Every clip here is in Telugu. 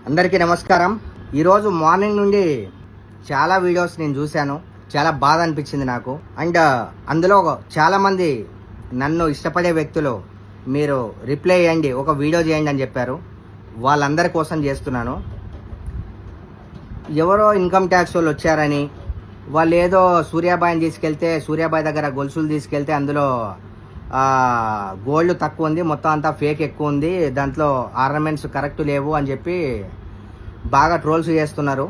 అందరికీ నమస్కారం. ఈరోజు మార్నింగ్ నుండి చాలా వీడియోస్ నేను చూశాను. చాలా బాధ అనిపించింది నాకు. అండ్ అందులో చాలామంది నన్ను ఇష్టపడే వ్యక్తులు మీరు రిప్లై చేయండి, ఒక వీడియో చేయండి అని చెప్పారు. వాళ్ళందరి కోసం చేస్తున్నాను. ఎవరో ఇన్కమ్ ట్యాక్స్ వాళ్ళు వచ్చారని, వాళ్ళు ఏదో సూర్యాబాయిని తీసుకెళ్తే, సూర్యాబాయి దగ్గర గొలుసులు తీసుకెళ్తే అందులో గోల్డ్ తక్కువ ఉంది, మొత్తం అంతా ఫేక్ ఎక్కువ ఉంది, దాంట్లో ఆర్నమెంట్స్ కరెక్ట్ లేవు అని చెప్పి బాగా ట్రోల్స్ చేస్తున్నారు.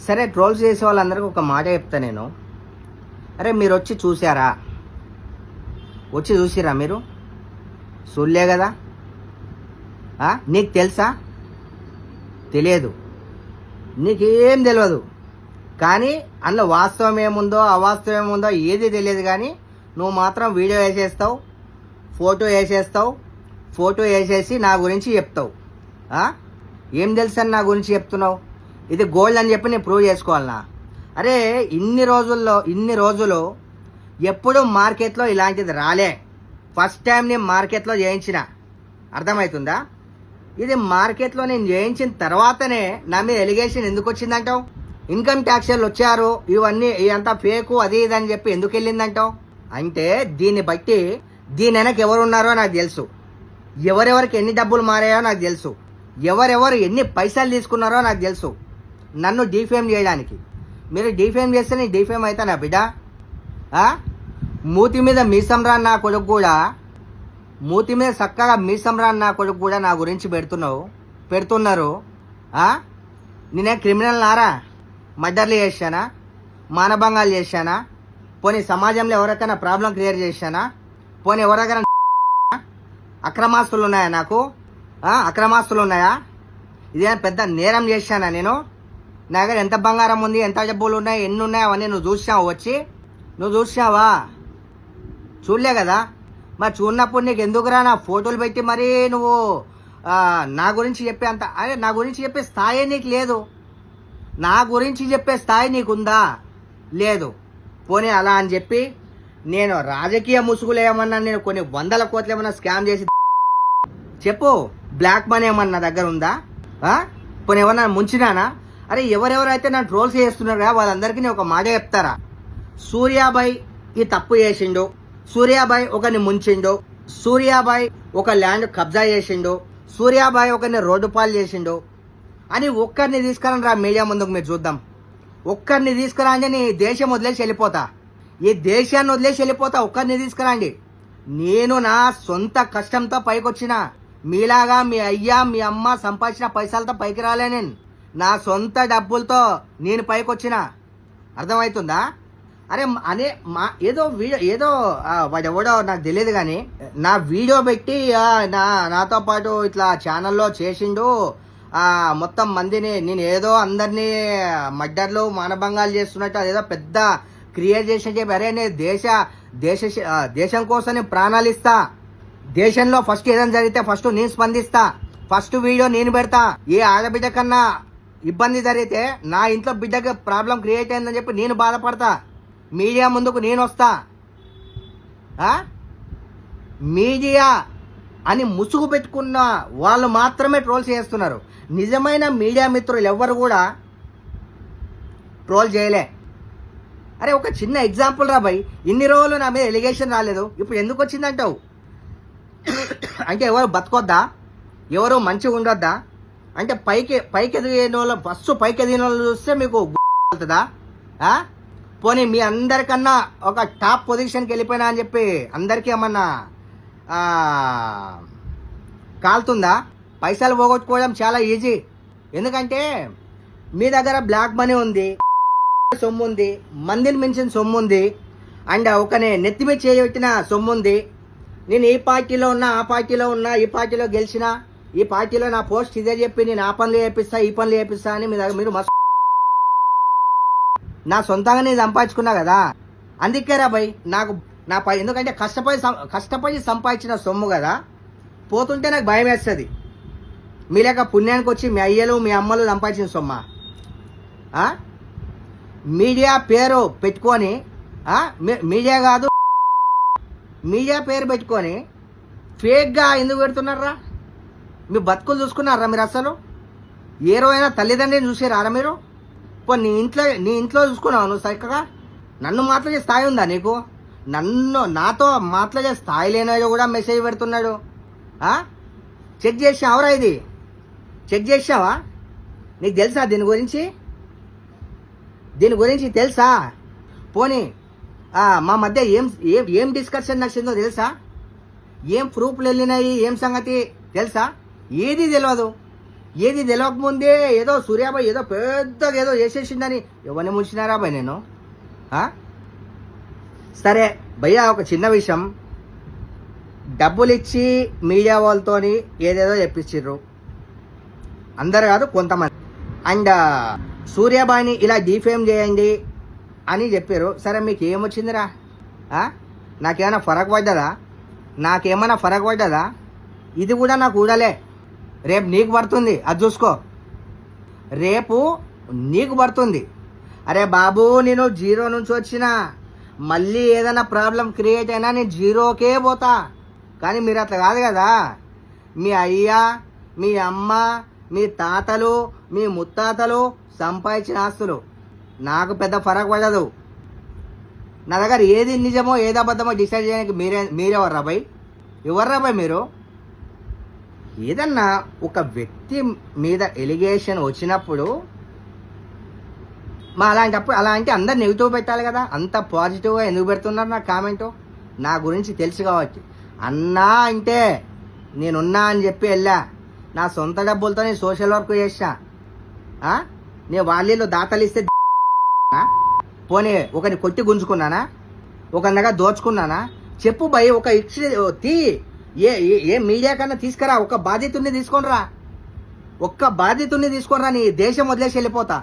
సరే, ట్రోల్స్ చేసే వాళ్ళందరికీ ఒక మాట చెప్తా నేను. అరే, మీరు వచ్చి చూసారా? వచ్చి చూసిరా? మీరు చూడలే కదా. నీకు తెలుసా? తెలియదు, నీకేం తెలియదు. కానీ అందులో వాస్తవం ఏముందో అవాస్తవం ఏముందో ఏది తెలియదు. కానీ నువ్వు మాత్రం వీడియో వేసేస్తావు, ఫోటో వేసేసి నా గురించి చెప్తావు. ఏం తెలుసు అని నా గురించి చెప్తున్నావు? ఇది గోల్డ్ అని చెప్పి నేను ప్రూవ్ చేసుకోవాలనా? అరే, ఇన్ని రోజులు ఎప్పుడు మార్కెట్లో ఇలాంటిది రాలే. ఫస్ట్ టైం నేను మార్కెట్లో చేయించిన. అర్థమవుతుందా? ఇది మార్కెట్లో నేను చేయించిన తర్వాతనే నా మీద ఎలిగేషన్ ఎందుకు వచ్చిందంటావు? ఇన్కమ్ ట్యాక్స్ వాళ్ళు వచ్చారు, ఇదంతా ఫేకు, అది ఇది అని చెప్పి ఎందుకు వెళ్ళిందంటావు? అంటే దీన్ని బట్టి దీని వెనక ఎవరున్నారో నాకు తెలుసు, ఎవరెవరికి ఎన్ని డబ్బులు మారాయో నాకు తెలుసు, ఎవరెవరు ఎన్ని పైసలు తీసుకున్నారో నాకు తెలుసు. నన్ను డిఫేమ్ చేయడానికి మీరు డిఫేమ్ చేస్తే నేను డిఫేమ్ అవుతా నా బిడ్డ? మూతి మీద మీసం రాని నా కొడుకు కూడా, మూతి మీద చక్కగా మీసం రాని నా కొడుకు కూడా నా గురించి పెడుతున్నారు. నేనే క్రిమినల్ నారా? మర్డర్లు చేశానా? మానభంగాలు చేశానా? పోనీ సమాజంలో ఎవరికైనా ప్రాబ్లం క్రియేట్ చేశానా? పోనీ ఎవరికైనా అక్రమాస్తులు ఉన్నాయా? నాకు అక్రమాస్తులు ఉన్నాయా? ఇదేం పెద్ద నేరం చేశానా నేను? నా దగ్గర ఎంత బంగారం ఉంది, ఎంత డబ్బులు ఉన్నాయి, ఎన్ని ఉన్నాయి, అవన్నీ నువ్వు చూసావు? నువ్వు చూసావా? చూడలే కదా. మరి చూడనప్పుడు నీకు ఎందుకురా నా ఫోటోలు పెట్టి మరీ నువ్వు నా గురించి చెప్పే అంత? అరే, నా గురించి చెప్పే స్థాయి నీకు లేదు. నా గురించి చెప్పే స్థాయి నీకుందా? లేదు. పోనీ అలా అని చెప్పి నేను రాజకీయ ముసుగులు ఏమన్నా, నేను కొన్ని 100 కోట్లు ఏమన్నా స్కామ్ చేసి చెప్పు. బ్లాక్ మనీ ఏమన్నా నా దగ్గర ఉందా? పోనీ ఏమన్నా ముంచినానా? అరే, ఎవరెవరైతే నా ట్రోల్స్ చేస్తున్నారు కదా వాళ్ళందరికీ నేను ఒక మాట చెప్తారా? సూర్యాబాయ్ ఈ తప్పు చేసిండు, సూర్యాబాయ్ ఒకరిని ముంచిండు, సూర్యాబాయ్ ఒక ల్యాండ్ కబ్జా చేసిండు, సూర్యాబాయ్ ఒకరిని రోడ్డు పాలు చేసిండు అని ఒక్కరిని తీసుకురండి రా మీడియా ముందుకు, మీరు చూద్దాం. ఒక్కరిని తీసుకురాండి, నీ దేశం వదిలేసి వెళ్ళిపోతా, ఈ దేశాన్ని వదిలేసి వెళ్ళిపోతా. ఒక్కరిని తీసుకురండి. నేను నా సొంత కష్టంతో పైకొచ్చిన, మీలాగా మీ అయ్యా మీ అమ్మ సంపాదించిన పైసలతో పైకి రాలే. నేను నా సొంత డబ్బులతో నేను పైకొచ్చిన. అర్థమవుతుందా? అరే, ఏదో వాడెవడో నాకు తెలియదు కానీ నా వీడియో పెట్టి నాతో పాటు ఇట్లా ఛానల్లో చేసిండు, మొత్తం మందిని నేను ఏదో అందరినీ మర్డర్లు మానభంగాలు చేస్తున్నట్టు అదేదో పెద్ద క్రియేట్ చేసి చెప్పి, అరే నేను దేశం కోసం నేను ప్రాణాలు ఇస్తా, దేశంలో ఫస్ట్ ఏదైనా జరిగితే ఫస్ట్ నేను స్పందిస్తా, ఫస్ట్ వీడియో నేను పెడతా. ఏ ఆడబిడ్డ కన్నా ఇబ్బంది జరిగితే నా ఇంట్లో బిడ్డకి ప్రాబ్లం క్రియేట్ అయిందని చెప్పి నేను బాధపడతా, మీడియా ముందుకు నేను వస్తా. మీడియా అని ముసుగు పెట్టుకున్న వాళ్ళు మాత్రమే ట్రోల్స్ చేస్తున్నారు. నిజమైన మీడియా మిత్రులు ఎవ్వరు కూడా ట్రోల్ చేయలే. అరే, ఒక చిన్న ఎగ్జాంపుల్ రా భయ్. ఇన్ని రోజులు నా మీద ఎలిగేషన్ రాలేదు, ఇప్పుడు ఎందుకు వచ్చిందంటావు? అంటే ఎవరు బతకొద్దా? ఎవరు మంచిగా ఉండొద్దా? అంటే పైకి ఎదిగిన వాళ్ళు, ఫస్ట్ పైకి ఎదిగిన వాళ్ళు చూస్తే మీకు అవుతుందా? పోనీ మీ అందరికన్నా ఒక టాప్ పొజిషన్కి వెళ్ళిపోయినా అని చెప్పి అందరికీ ఏమన్నా కాలుతుందా? పైసలు పోగొట్టుకోవడం చాలా ఈజీ. ఎందుకంటే మీ దగ్గర బ్లాక్ మనీ ఉంది, సొమ్ము ఉంది, మందిని మించిన సొమ్ము ఉంది, అండ్ ఒకనే నెత్తి మీద చేయబెట్టిన సొమ్ము ఉంది. నేను ఈ పార్టీలో ఉన్నా, ఆ పార్టీలో ఉన్నా, ఈ పార్టీలో గెలిచినా, ఈ పార్టీలో నా పోస్ట్ ఇదే చెప్పి నేను ఆ పనులు చేపిస్తా, ఈ పనులు చేపిస్తా అని మీరు నా సొంతంగా నేను సంపాదించుకున్నా కదా. అందుకే రా భయ్ నాకు ఎందుకంటే కష్టపడి సంపాదించిన సొమ్ము కదా, పోతుంటే నాకు భయం వేస్తుంది. మీ లేక పుణ్యానికి వచ్చి మీ అయ్యలు మీ అమ్మలు సంపాదించిన సొమ్మ మీడియా పేరు పెట్టుకొని, మీడియా కాదు మీడియా పేరు పెట్టుకొని ఫేక్గా ఎందుకు పెడుతున్నారా? మీ బతుకులు చూసుకున్నారా మీరు? అసలు ఏ రోజైనా తల్లిదండ్రిని చూసారా మీరు? నీ ఇంట్లో చూసుకున్నావు నువ్వు చక్కగా? నన్ను మాట్లాడే స్థాయి ఉందా నీకు? నాతో మాట్లాడే స్థాయి లేనాడు కూడా మెసేజ్ పెడుతున్నాడు. చెక్ చేసావురా? ఇది చెక్ చేసావా? నీకు తెలుసా దీని గురించి తెలుసా? పోనీ మా మధ్య ఏం డిస్కషన్ నచ్చిందో తెలుసా? ఏం ప్రూఫ్లు వెళ్ళినాయి, ఏం సంగతి తెలుసా? ఏది తెలియకముందే ఏదో సూర్యాబాయ్ ఏదో పెద్దగా ఏదో చేసేసిందని ఎవరిని ముంచినారా బాయ్ నేను? సరే భయ్యా, ఒక చిన్న విషయం. డబ్బులు ఇచ్చి మీడియా వాళ్ళతోని ఏదేదో చెప్పించారు, అందరు కాదు కొంతమంది. అండ్ సూర్యాబాయిని ఇలా డిఫేమ్ చేయండి అని చెప్పారు. సరే మీకు ఏమొచ్చిందిరా? నాకేమైనా ఫరక్ పడ్డదా? ఇది కూడా నాకు ఊడలే. రేపు నీకు పడుతుంది, అది చూసుకో. రేపు నీకు పడుతుంది. అరే బాబు, నేను 0 నుంచి వచ్చిన, మళ్ళీ ఏదైనా ప్రాబ్లం క్రియేట్ అయినా నేను 0కే పోతా. కానీ మీరు అట్లా కాదు కదా. మీ అయ్య, మీ అమ్మ, మీ తాతలు, మీ ముత్తాతలు సంపాదించిన ఆస్తులు నాకు పెద్ద ఫరక్ పడదు. నా దగ్గర ఏది నిజమో ఏది అబద్ధమో డిసైడ్ చేయడానికి మీరెవర్రా భయ్? ఎవర్రా భయ్ మీరు? ఏదన్నా ఒక వ్యక్తి మీద ఎలిగేషన్ వచ్చినప్పుడు అలాంటి అందరు నెగిటివ్ పెట్టాలి కదా. అంత పాజిటివ్గా ఎందుకు పెడుతున్నారు నా కామెంటు? నా గురించి తెలుసు కాబట్టి. అన్నా అంటే నేనున్నా అని చెప్పి వెళ్ళా. నా సొంత డబ్బులతో నేను సోషల్ వర్క్ చేసా. నేను వాళ్ళలో దాతలు ఇస్తే పోనీ ఒకరిని కొట్టి గుంజుకున్నానా? ఒకరి దగ్గర దోచుకున్నానా? చెప్పు భయ్, ఒక ఏ మీడియా కన్నా తీసుకురా, ఒక్క బాధితుడిని తీసుకొనిరా. నీ దేశం వదిలేసి వెళ్ళిపోతా.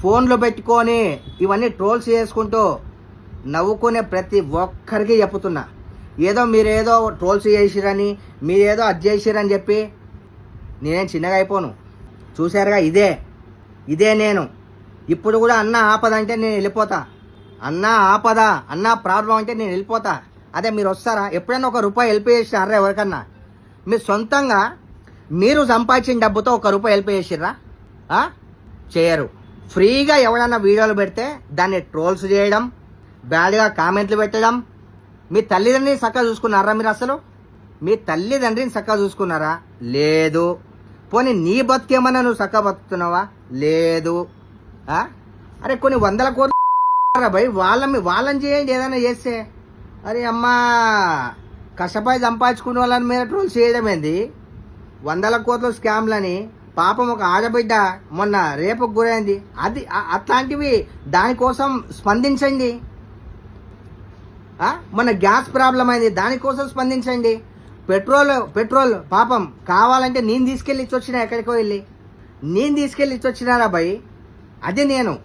ఫోన్లు పెట్టుకొని ఇవన్నీ ట్రోల్స్ చేసుకుంటూ నవ్వుకునే ప్రతి ఒక్కరికి చెప్పుతున్నా, మీరేదో ట్రోల్స్ చేసిరని, మీరేదో అది చేసిరని చెప్పి నేనేం చిన్నగా అయిపోను. చూశారుగా, ఇదే నేను. ఇప్పుడు కూడా అన్న ఆపద అంటే నేను వెళ్ళిపోతా. అన్న ప్రాబ్లం అంటే నేను వెళ్ళిపోతా. అదే మీరు వస్తారా? ఎప్పుడైనా ₹1 హెల్ప్ చేసినారా ఎవరికన్నా? మీరు సొంతంగా మీరు సంపాదించిన డబ్బుతో ₹1 హెల్ప్ చేసిర్రా? చేయరు. ఫ్రీగా ఎవడన్నా వీడియోలు పెడితే దాన్ని ట్రోల్స్ చేయడం, బ్యాడ్గా కామెంట్లు పెట్టడం. మీ తల్లిదండ్రిని చక్కగా చూసుకున్నారా మీరు? అసలు మీ తల్లిదండ్రిని చక్కగా చూసుకున్నారా? లేదు. పోనీ నీ బతుకేమన్నా నువ్వు చక్కగా బతుకుతున్నావా? లేదు. అరే కొన్ని 100 కోట్లు భయ్, వాళ్ళని చేయండి ఏదైనా చేస్తే. అరే అమ్మా, కష్టపడి సంపాదించుకునే వాళ్ళని మీద ట్రోల్స్ చేయడం ఏంది? 100 కోట్ల స్కామ్లని. పాపం ఒక ఆడబిడ్డ మొన్న రేపుకు గురైంది. అట్లాంటివి దానికోసం స్పందించండి. మొన్న గ్యాస్ ప్రాబ్లం అయింది, దానికోసం స్పందించండి. పెట్రోల్ పాపం కావాలంటే నేను తీసుకెళ్ళి ఇచ్చొచ్చినా, ఎక్కడికో వెళ్ళి నేను తీసుకెళ్ళి ఇచ్చొచ్చినారా భయ్? అది నేను.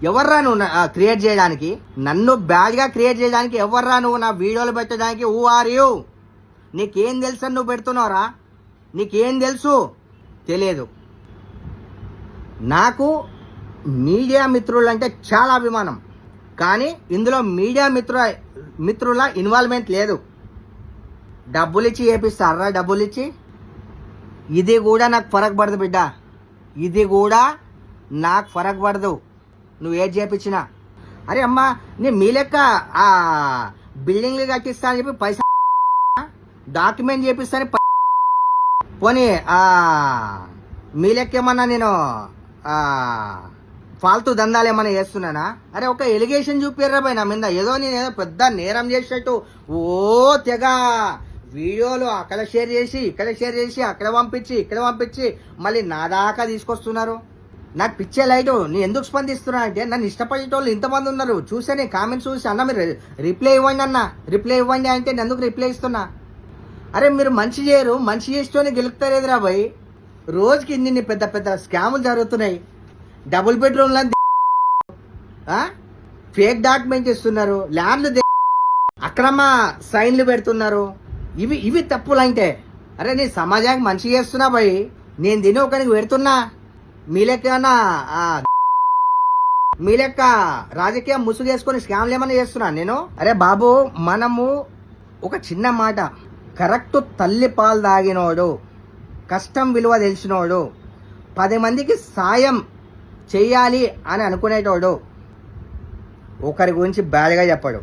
ఎవర్రా నువ్వు క్రియేట్ చేయడానికి? నన్ను బ్యాడ్గా క్రియేట్ చేయడానికి ఎవర్రా నువ్వు? నా వీడియోలు పెట్టడానికి హూ ఆర్ యూ? నీకేం తెలుసు అని నువ్వు పెడుతున్నావురా? నీకేం తెలుసు? తెలియదు. నాకు మీడియా మిత్రులు అంటే చాలా అభిమానం, కానీ ఇందులో మీడియా మిత్రుల ఇన్వాల్వ్మెంట్ లేదు. డబ్బులు ఇచ్చి చేపిస్తారా? డబ్బులు ఇచ్చి. ఇది కూడా నాకు ఫరక్ పడదు బిడ్డ, ఇది కూడా నాకు ఫరక్ పడదు నువ్వు ఏది చేపించినా. అరే అమ్మా, నేను మీ లెక్క బిల్డింగ్లు కట్టిస్తా అని చెప్పి పైసా డాక్యుమెంట్ చేపిస్తాను. పోనీ మీ లెక్క ఏమన్నా నేను ఫాల్తూ దందాలు ఏమన్నా చేస్తున్నానా? అరే ఒక ఎలిగేషన్ చూపిర్రా భయ్ నా మీద, నేనేదో పెద్ద నేరం చేసినట్టు తెగ వీడియోలు అక్కడ షేర్ చేసి అక్కడ పంపించి మళ్ళీ నా దాకా తీసుకొస్తున్నారు. నాకు పిచ్చే లైటు. నేను ఎందుకు స్పందిస్తున్నా అంటే, నన్ను ఇష్టపడేటోళ్ళు ఇంతమంది ఉన్నారు. చూసే నేను కామెంట్స్ చూసి, అన్న మీరు రిప్లై ఇవ్వండి అంటే నేను ఎందుకు రిప్లై ఇస్తున్నా? అరే మీరు మంచి చేయరు, మంచి చేస్తూనే గెలుపుతారేదిరా భయ్. రోజుకి ఇన్ని పెద్ద పెద్ద స్కాములు జరుగుతున్నాయి. డబుల్ బెడ్రూమ్లు ఫేక్ డాక్యుమెంట్ ఇస్తున్నారు, ల్యాండ్లు అక్రమ సైన్లు పెడుతున్నారు. ఇవి తప్పులంటే. అరే నేను సమాజానికి మంచి చేస్తున్నా భయ్. నేను తిని ఒకరికి పెడుతున్నా. మీ లెక్క రాజకీయం ముసుగేసుకొని స్కామ్లు ఏమన్నా చేస్తున్నా నేను? అరే బాబు, మనము ఒక చిన్న మాట, కరెక్ట్ తల్లి పాలు తాగినోడు కష్టం విలువ తెలిసినోడు, 10 మందికి సాయం చెయ్యాలి అని అనుకునేటోడు ఒకరి గురించి బ్యాడ్గా చెప్పడు,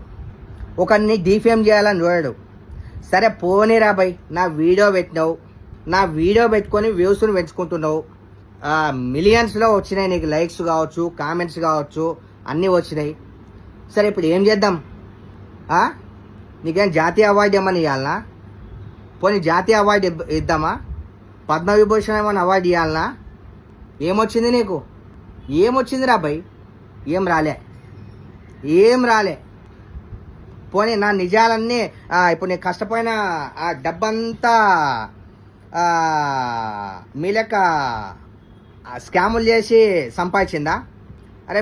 ఒకరిని డిఫేమ్ చేయాలని చూడడు. సరే పోనీరా బై, నా వీడియో పెట్టినావు, నా వీడియో పెట్టుకొని వ్యూస్ని పెంచుకుంటున్నావు, మిలియన్స్లో వచ్చినాయి నీకు, లైక్స్ కావచ్చు, కామెంట్స్ కావచ్చు, అన్నీ వచ్చినాయి. సరే ఇప్పుడు ఏం చేద్దాం? నీకేం జాతీయ అవార్డు ఏమని ఇవ్వాలనా? పోనీ జాతీయ అవార్డు ఇద్దామా? పద్మవిభూషణ్ ఏమని అవార్డు ఇవ్వాలనా? ఏమొచ్చింది నీకు? ఏమొచ్చింది రా బై? ఏం రాలే. పోనీ నా నిజాలన్నీ ఇప్పుడు నేను కష్టపోయిన ఆ డబ్బంతా మీ లెక్క స్కాములు చేసి సంపాదించిందా? అరే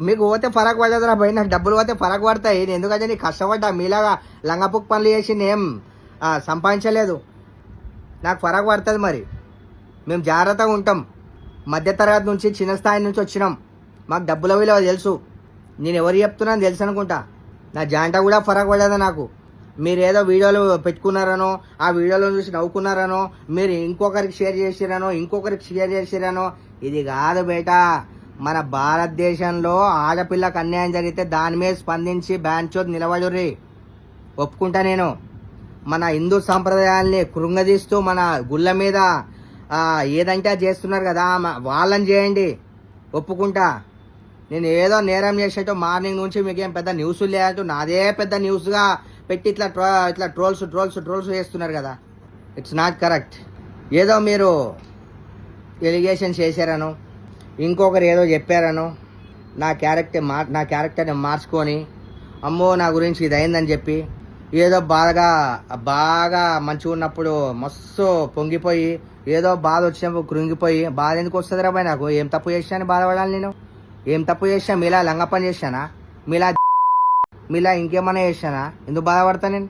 మీకు పోతే ఫరక్ పడదురా భయ్, నాకు డబ్బులు పోతే ఫరక్ పడతాయి. నేను ఎందుకంటే నీకు కష్టపడ్డా, మీలాగా లంగపుక్ పనులు చేసి నేను సంపాదించలేదు, నాకు ఫరక్ పడుతుంది. మరి మేము జాగ్రత్తగా ఉంటాం, మధ్యతరగతి నుంచి చిన్న స్థాయి నుంచి వచ్చినాం, మాకు డబ్బుల విలువ తెలుసు. నేను ఎవరు చెప్తున్నాను తెలుసు అనుకుంటా. నా జాంట కూడా ఫరక్ పడదు నాకు. మీరు ఏదో వీడియోలు పెట్టుకున్నారనో, ఆ వీడియోలో చూసి నవ్వుకున్నారనో, మీరు ఇంకొకరికి షేర్ చేసిరనో, ఇది కాదు బేటా. మన భారతదేశంలో ఆడపిల్లకు అన్యాయం జరిగితే దాని మీద స్పందించి బ్యాన్చోద్ నిలబడుర్రి, ఒప్పుకుంటా నేను. మన హిందూ సాంప్రదాయాల్ని కృంగదీస్తూ మన గుళ్ళ మీద ఏదంటే చేస్తున్నారు కదా, వాళ్ళని చేయండి, ఒప్పుకుంటా. నేను ఏదో నేరం చేసేటో మార్నింగ్ నుంచి మీకేం పెద్ద న్యూస్ లేదంటూ నాదే పెద్ద న్యూస్గా పెట్టి ఇట్లా ట్రోల్స్ చేస్తున్నారు కదా. It's not correct. ఏదో మీరు ఎలిగేషన్స్ చేశారనో, ఇంకొకరు ఏదో చెప్పారనో, నా క్యారెక్టర్ని మార్చుకొని అమ్మో నా గురించి ఇది అయిందని చెప్పి ఏదో బాగా మంచిగా ఉన్నప్పుడు మస్తు పొంగిపోయి, ఏదో బాధ వచ్చినప్పుడు కృంగిపోయి, బాధ ఎందుకు వస్తుంది రా బాయ్? నాకు ఏం తప్పు చేశాను బాధపడాలి? నేను ఏం తప్పు చేశాను? మీలా లంగ పని చేశానా? మీలా ఇంకేమన్నా చేశానా? ఎందుకు బాధపడతా నేను?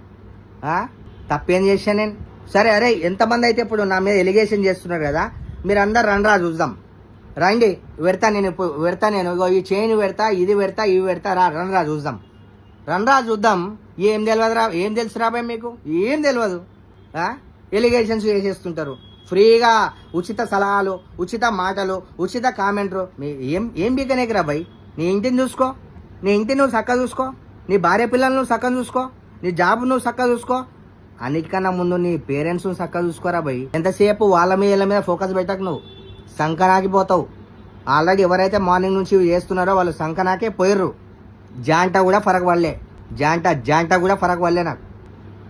తప్పేం చేశాను నేను? సరే అరే, ఎంతమంది అయితే ఇప్పుడు నా మీద ఎలిగేషన్ చేస్తున్నారు కదా, మీరు అందరు రండ్రా చూద్దాం, రండి, పెడతా నేను ఇగో ఈ చైన్ పెడతా, ఇది పెడతా, ఇవి పెడతా, రండ్రా చూద్దాం. ఏం తెలియదురా, ఏం తెలుసు రాబాయ్ మీకు? ఏం తెలియదు. ఎలిగేషన్స్ చేసేస్తుంటారు ఫ్రీగా, ఉచిత సలహాలు, ఉచిత మాటలు, ఉచిత కామెంట్లు. ఏం బీకనేకి రా బాయ్? నీ ఇంటిని చూసుకో, నీ ఇంటిని నువ్వు చక్కగా చూసుకో, నీ భార్య పిల్లలు నువ్వు చక్కగా చూసుకో, నీ జాబ్ నువ్వు చక్కగా చూసుకో, అన్నిటికన్నా ముందు నీ పేరెంట్స్ చక్కగా చూసుకోరా బాయ్. ఎంతసేపు వాళ్ళ మీద ఫోకస్ పెట్టకు, నువ్వు సంకనాకిపోతావు. ఆల్రెడీ ఎవరైతే మార్నింగ్ నుంచి చేస్తున్నారో వాళ్ళు సంకనాకే పోయిర్రు. జాంట కూడా ఫరక్ పడలే, జాంట కూడా ఫరక్ పడలే. నాకు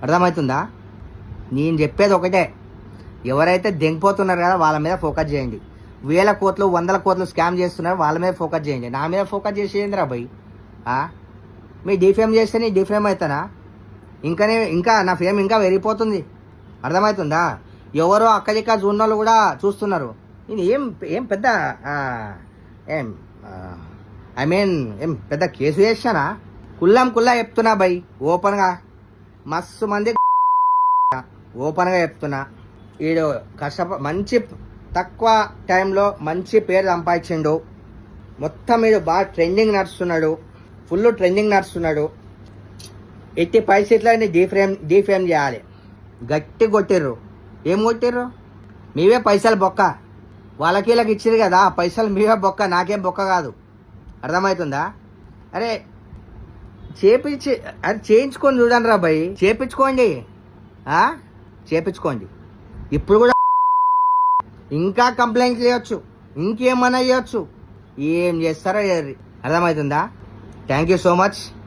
అర్థమవుతుందా? నేను చెప్పేది ఒకటే, ఎవరైతే దెంగిపోతున్నారు కదా వాళ్ళ మీద ఫోకస్ చేయండి. 1000 కోట్లు 100 కోట్లు స్కామ్ చేస్తున్నారు, వాళ్ళ మీద ఫోకస్ చేయండి. నా మీద ఫోకస్ చేసేయండిరా భయ్. మీ డిఫేమ్ చేస్తే నీ డిఫేమ్ అవుతానా? ఇంకా నా ఫేమ్ ఇంకా పెరిగిపోతుంది. అర్థమవుతుందా? ఎవరో అక్కడిక్కడ చూన్నోళ్ళు కూడా చూస్తున్నారు. నేను ఏం పెద్ద ఏం పెద్ద కేసు చేశానా? కుల్లా చెప్తున్నా భయ్, ఓపెన్గా. మస్తు మంది ఓపెన్గా చెప్తున్నా. వీడు మంచి తక్కువ టైంలో మంచి పేరు సంపాదించిండు. మొత్తం వీడు బాగా ఫుల్ ట్రెండింగ్ నడుస్తున్నాడు. ఎట్టి పరిస్థితుల్లో డిఫేమ్ చేయాలి. గట్టి కొట్టిర్రు. ఏం కొట్టిర్రు? మీవే పైసలు బొక్క, వాళ్ళకి ఇచ్చిరు కదా పైసలు, మీవే బొక్క, నాకేం బొక్క కాదు. అర్థమవుతుందా? అరే చేయించుకొని చూడండి రా భయ్, చేయించుకోండి. ఇప్పుడు కూడా ఇంకా కంప్లైంట్ చేయొచ్చు, ఇంకేమన్నా చేయొచ్చు, ఏం చేస్తారో. అర్థమవుతుందా? Thank you so much.